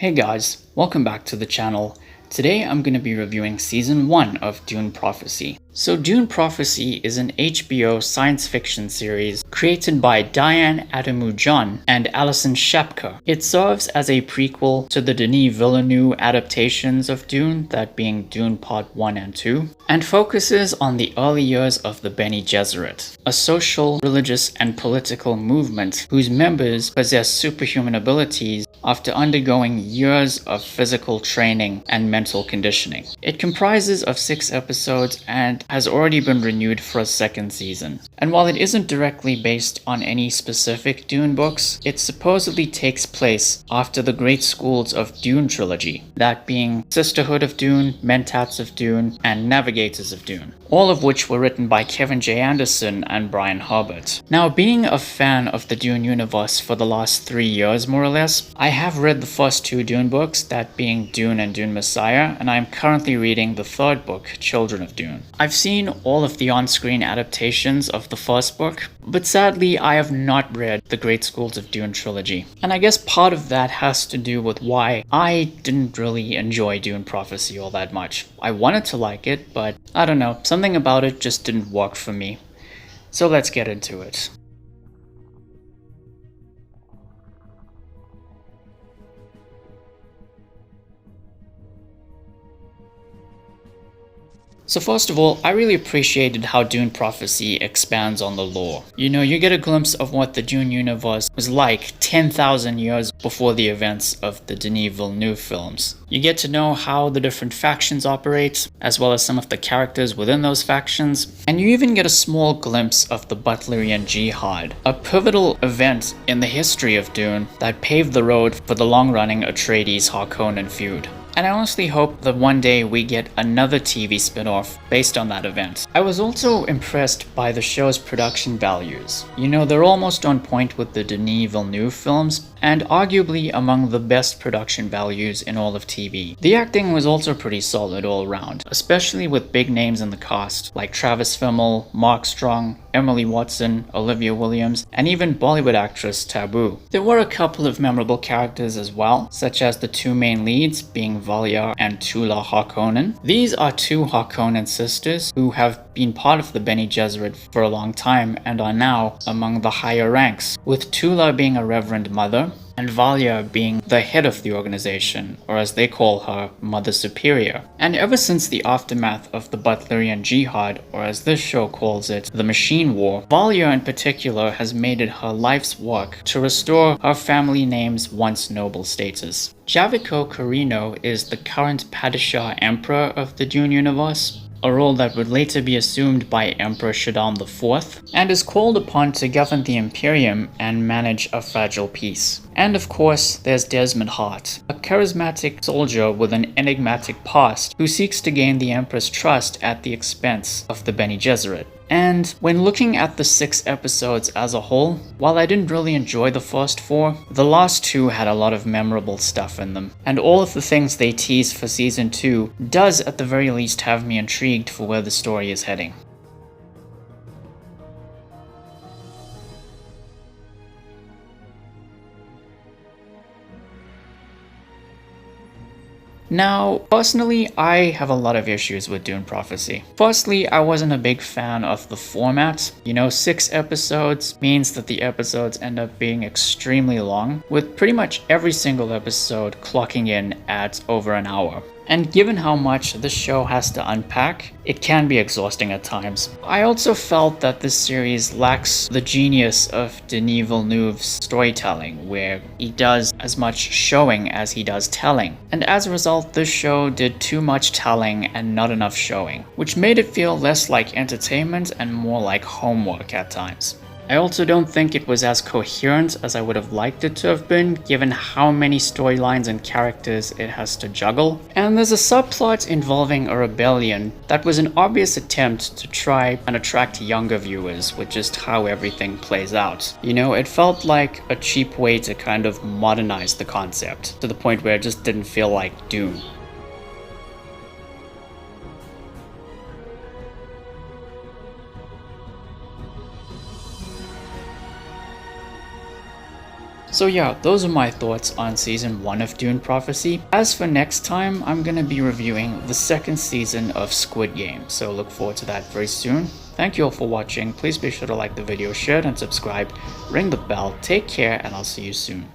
Hey guys, welcome back to the channel. Today I'm going to be reviewing Season 1 of Dune Prophecy. So Dune Prophecy is an HBO science fiction series created by Diane Adamou-John and Alison Shepka. It serves as a prequel to the Denis Villeneuve adaptations of Dune, that being Dune Part 1 and 2, and focuses on the early years of the Bene Gesserit, a social, religious, and political movement whose members possess superhuman abilities after undergoing years of physical training and mental conditioning. It comprises of 6 episodes and has already been renewed for a second season. And while it isn't directly based on any specific Dune books, it supposedly takes place after the Great Schools of Dune trilogy, that being Sisterhood of Dune, Mentats of Dune, and Navigators of Dune, all of which were written by Kevin J. Anderson and Brian Herbert. Now, being a fan of the Dune universe for the last 3 years more or less, I have read the first 2 Dune books, that being Dune and Dune Messiah, and I am currently reading the 3rd book, Children of Dune. I've seen all of the on-screen adaptations of the first book, but sadly I have not read the Great Schools of Dune trilogy. And I guess part of that has to do with why I didn't really enjoy Dune Prophecy all that much. I wanted to like it, but I don't know, something about it just didn't work for me. So let's get into it. So first of all, I really appreciated how Dune Prophecy expands on the lore. You get a glimpse of what the Dune universe was like 10,000 years before the events of the Denis Villeneuve films. You get to know how the different factions operate, as well as some of the characters within those factions, and you even get a small glimpse of the Butlerian Jihad, a pivotal event in the history of Dune that paved the road for the long-running Atreides-Harkonnen feud. And I honestly hope that one day we get another TV spin-off based on that event. I was also impressed by the show's production values. They're almost on point with the Denis Villeneuve films, and arguably among the best production values in all of TV. The acting was also pretty solid all around, especially with big names in the cast, like Travis Fimmel, Mark Strong, Emily Watson, Olivia Williams, and even Bollywood actress Taboo. There were a couple of memorable characters as well, such as the 2 main leads, being Valyar and Tula Harkonnen. These are 2 Harkonnen sisters who have been part of the Bene Gesserit for a long time and are now among the higher ranks, with Tula being a Reverend Mother, and Valyar being the head of the organization, or as they call her, Mother Superior. And ever since the aftermath of the Butlerian Jihad, or as this show calls it, the Machine War, Valyar in particular has made it her life's work to restore her family name's once noble status. Javico Carino is the current Padishah Emperor of the Dune universe, a role that would later be assumed by Emperor Shaddam IV, and is called upon to govern the Imperium and manage a fragile peace. And of course, there's Desmond Hart, a charismatic soldier with an enigmatic past who seeks to gain the Emperor's trust at the expense of the Bene Gesserit. And when looking at the 6 episodes as a whole, while I didn't really enjoy the first 4, the last 2 had a lot of memorable stuff in them. And all of the things they tease for season 2 does at the very least have me intrigued for where the story is heading. Now, personally, I have a lot of issues with Dune Prophecy. Firstly, I wasn't a big fan of the format. 6 episodes means that the episodes end up being extremely long, with pretty much every single episode clocking in at over an hour. And given how much this show has to unpack, it can be exhausting at times. I also felt that this series lacks the genius of Denis Villeneuve's storytelling, where he does as much showing as he does telling. And as a result, this show did too much telling and not enough showing, which made it feel less like entertainment and more like homework at times. I also don't think it was as coherent as I would have liked it to have been, given how many storylines and characters it has to juggle. And there's a subplot involving a rebellion that was an obvious attempt to try and attract younger viewers with just how everything plays out. It felt like a cheap way to kind of modernize the concept, to the point where it just didn't feel like Dune. So yeah, those are my thoughts on season 1 of Dune Prophecy. As for next time, I'm gonna be reviewing the second season of Squid Game, so look forward to that very soon. Thank you all for watching. Please be sure to like the video, share it, and subscribe. Ring the bell. Take care, and I'll see you soon.